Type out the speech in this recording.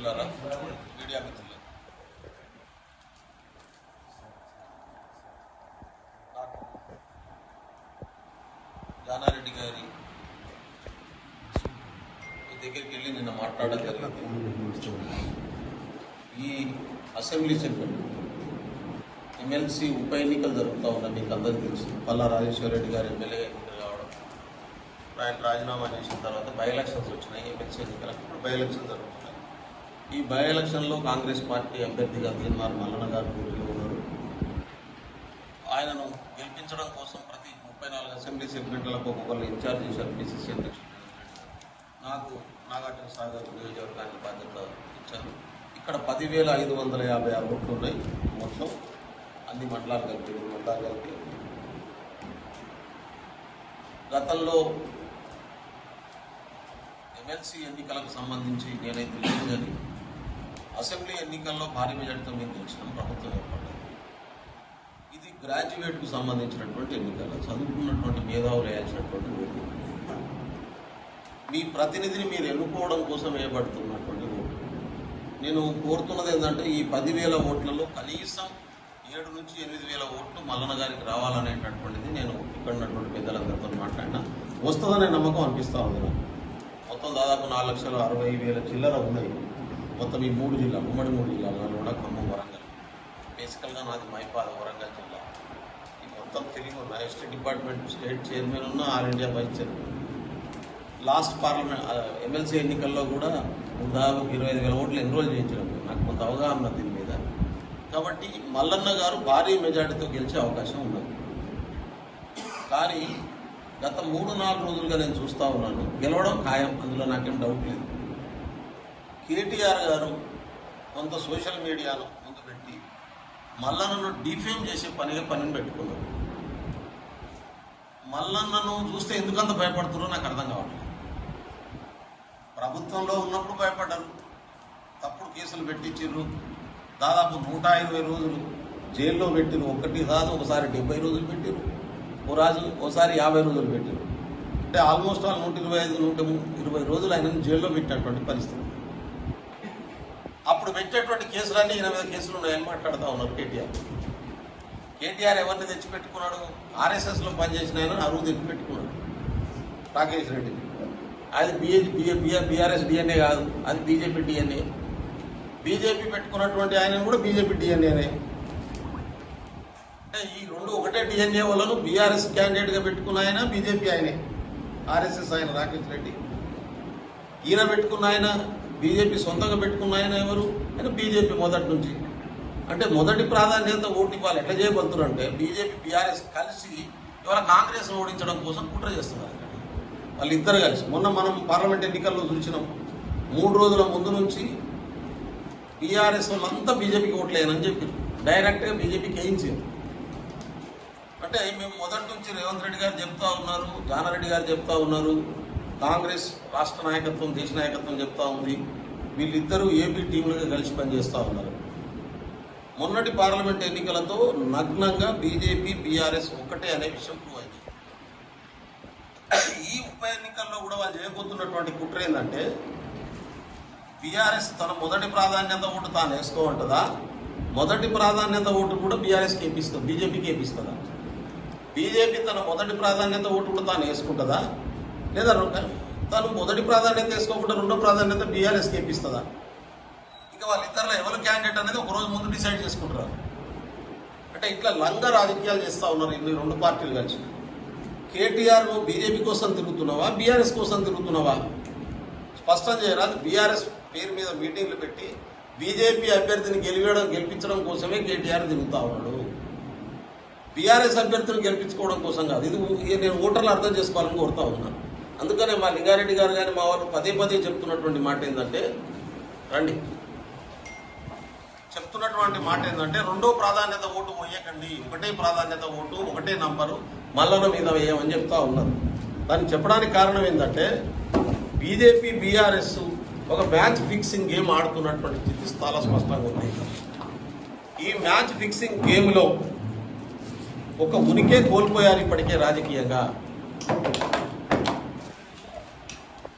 మిత్రులారా, మీడియా మిత్రులు, నాకు జానారెడ్డి గారి దగ్గరికి వెళ్ళి నిన్న మాట్లాడడం జరిగింది. ఈ అసెంబ్లీ సెగ్మెంట్ ఎమ్మెల్సీ ఉప ఎన్నికలు జరుగుతూ ఉన్నాయి. మీకు అందరికీ తెలుసు. పల్లా రాజేశ్వర రెడ్డి గారు ఎమ్మెల్యేగా ఎన్నికలు కావడం, ఆయన రాజీనామా చేసిన తర్వాత బై ఎలక్షన్స్ వచ్చినాయి. ఎమ్మెల్సీ ఎన్నికలకు ఇప్పుడు బై ఎలక్షన్ జరుగుతున్నాయి. ఈ బై ఎలక్షన్లో కాంగ్రెస్ పార్టీ అభ్యర్థిగా తీర్మార్ మల్లన్న గారు పోటీలో ఉన్నారు. ఆయనను గెలిపించడం కోసం ప్రతి 34 అసెంబ్లీ సెగ్మెంట్లకు ఒక్కొక్కరు ఇన్ఛార్జ్ చేశారు. పిసిసి అధ్యక్షుడు నాకు నాగార్జున సాగర్ నియోజకవర్గానికి బాధ్యత ఇచ్చారు. ఇక్కడ 10,556 ఓట్లు ఉన్నాయి. మొత్తం అన్ని మండలాలు కలిపి గతంలో ఎమ్మెల్సీ ఎన్నికలకు సంబంధించి నేనైతే లేదు, కానీ అసెంబ్లీ ఎన్నికల్లో భారీ మెజార్టీతో మేము గెలిచినాం. ప్రభుత్వం ఏర్పడ్డది. ఇది గ్రాడ్యుయేట్కు సంబంధించినటువంటి ఎన్నికలు, చదువుకున్నటువంటి మేధావులు వేయాల్సినటువంటి ఓటు. మీ ప్రతినిధిని మీరు ఎన్నుకోవడం కోసం వేయబడుతున్నటువంటి ఓటు. నేను కోరుతున్నది ఏంటంటే ఈ 10,000 ఓట్లలో కనీసం 7 నుంచి 8,000 ఓట్లు మల్లన్న గారికి రావాలనేటటువంటిది నేను ఇక్కడ ఉన్నటువంటి పెద్దలందరితో మాట్లాడినా వస్తుందనే నమ్మకం అనిపిస్తూ ఉంది నాకు. మొత్తం దాదాపు 4,60,000 చిల్లర ఉన్నాయి. మొత్తం ఈ 3 జిల్లాలు, ఉమ్మడి 3 జిల్లాలు, నల్గొండ, ఖమ్మం, వరంగల్. బేసికల్గా నాది మైపాద వరంగల్ జిల్లా. ఈ మొత్తం తిరిగి ఉన్న ఎస్టేట్ డిపార్ట్మెంట్ స్టేట్ చైర్మన్ ఉన్న all India vice chairman. Last parliament MLC ఎన్నికల్లో కూడా దాదాపు 25,000 ఓట్లు ఎన్రోల్ చేయించడం. నాకు కొంత అవగాహన దీని మీద. కాబట్టి మల్లన్న గారు భారీ మెజార్టీతో గెలిచే అవకాశం ఉన్నది. కానీ గత 3-4 రోజులుగా నేను చూస్తూ ఉన్నాను, గెలవడం ఖాయం, అందులో నాకేం డౌట్ లేదు. కేటీఆర్ గారు కొంత సోషల్ మీడియాను ముందు పెట్టి మల్లన్నను డిఫేమ్ చేసే పనిని పెట్టుకున్నారు. మల్లన్నను చూస్తే ఎందుకంత భయపడుతున్నారో నాకు అర్థం కావట్లేదు. ప్రభుత్వంలో ఉన్నప్పుడు భయపడ్డారు, తప్పుడు కేసులు పెట్టించారు. దాదాపు 120 రోజులు జైల్లో పెట్టిరు. ఒకటి కాదు, ఒకసారి 70 రోజులు పెట్టిరు, ఓసారి 50 రోజులు పెట్టిరు. అంటే ఆల్మోస్ట్ 125-120 రోజులు ఆయన జైల్లో పెట్టినటువంటి పరిస్థితి. అప్పుడు పెట్టేటువంటి కేసులన్నీ 8 మీద కేసులు ఉన్నాయని మాట్లాడుతూ ఉన్నారు కేటీఆర్ ఎవరిని తెచ్చిపెట్టుకున్నాడు? ఆర్ఎస్ఎస్లో పనిచేసిన ఆయన అరువు తెచ్చిపెట్టుకున్నాడు, రాకేష్ రెడ్డి. అది బీఆర్ఎస్ డిఎన్ఏ కాదు, అది బీజేపీ డిఎన్ఏ. బీజేపీ పెట్టుకున్నటువంటి ఆయన కూడా బీజేపీ డిఎన్ఏనే. అంటే ఈ రెండు ఒకటే డిఎన్ఏ వాళ్ళను బీఆర్ఎస్ క్యాండిడేట్గా పెట్టుకున్న ఆయన బీజేపీ ఆయనే, ఆర్ఎస్ఎస్ ఆయన రాకేష్ రెడ్డి. ఈయన పెట్టుకున్న ఆయన బీజేపీ సొంతంగా పెట్టుకున్న ఆయన ఎవరు? ఆయన బీజేపీ మొదటి నుంచి. అంటే మొదటి ప్రాధాన్యత ఓటు ఇవ్వాలి. ఎట్లా చేయబోతున్నారు అంటే బీజేపీ బీఆర్ఎస్ కలిసి ఇవాళ కాంగ్రెస్ ఓడించడం కోసం కుట్ర చేస్తున్నారు వాళ్ళిద్దరు కలిసి. మొన్న మనం పార్లమెంట్ ఎన్నికల్లో చూసినాం, 3 రోజుల ముందు నుంచి బీఆర్ఎస్ వాళ్ళంతా బీజేపీకి ఓట్లేనని చెప్పారు. డైరెక్ట్గా బీజేపీకి వేయించారు. అంటే మేము మొదటి నుంచి రేవంత్ రెడ్డి గారు చెప్తా ఉన్నారు, జానారెడ్డి గారు చెప్తా ఉన్నారు, కాంగ్రెస్ రాష్ట్ర నాయకత్వం, దేశ నాయకత్వం చెప్తా ఉంది, వీళ్ళిద్దరూ ఏపీ టీంలుగా కలిసి పనిచేస్తూ ఉన్నారు. మొన్నటి పార్లమెంట్ ఎన్నికలతో నగ్నంగా బీజేపీ బీఆర్ఎస్ ఒకటే అనే విషయం ప్రూవ్ అయింది. ఈ ఉప ఎన్నికల్లో కూడా వాళ్ళు చేయబోతున్నటువంటి కుట్ర ఏంటంటే బీఆర్ఎస్ తన మొదటి ప్రాధాన్యత ఓటు తాను వేసుకోమంటుందా, మొదటి ప్రాధాన్యత ఓటు కూడా బీఆర్ఎస్కి వేపిస్తుంది, బీజేపీకి వేపిస్తుందా? బీజేపీ తన మొదటి ప్రాధాన్యత ఓటు కూడా తాను వేసుకుంటుందా, లేదా తను మొదటి ప్రాధాన్యత వేసుకోకుండా రెండో ప్రాధాన్యత బీఆర్ఎస్కి వేపిస్తుందా? ఇక వాళ్ళిద్దరిలో ఎవరు క్యాండిడేట్ అనేది ఒకరోజు ముందు డిసైడ్ చేసుకుంటారు. అంటే ఇట్లా లంగా రాజకీయాలు చేస్తూ ఉన్నారు ఈ 2 పార్టీలు కలిసి. కేటీఆర్ నువ్వు బీజేపీ కోసం తిరుగుతున్నావా, బీఆర్ఎస్ కోసం తిరుగుతున్నావా? స్పష్టం చేయరాదు. బీఆర్ఎస్ పేరు మీద మీటింగ్లు పెట్టి బీజేపీ అభ్యర్థిని గెలిపించడం కోసమే కేటీఆర్ తిరుగుతూ ఉన్నాడు. బీఆర్ఎస్ అభ్యర్థిని గెలిపించుకోవడం కోసం కాదు. ఇది నేను ఓటర్లు అర్థం చేసుకోవాలని కోరుతా ఉన్నాను. అందుకనే మా లింగారెడ్డి గారు కానీ మా వాళ్ళు పదే చెప్తున్నటువంటి మాట ఏంటంటే రెండో ప్రాధాన్యత ఓటు వేయకండి, ఒకటే ప్రాధాన్యత ఓటు, ఒకటే నంబరు మల్లన్న మీద వేయమని చెప్తా ఉన్నారు. దాన్ని చెప్పడానికి కారణం ఏంటంటే బీజేపీ బీఆర్ఎస్ ఒక మ్యాచ్ ఫిక్సింగ్ గేమ్ ఆడుతున్నటువంటి స్థితి చాలా స్పష్టంగా ఉంది. ఈ మ్యాచ్ ఫిక్సింగ్ గేమ్లో ఒక ఉనికే కోల్పోయారు ఇప్పటికే రాజకీయంగా.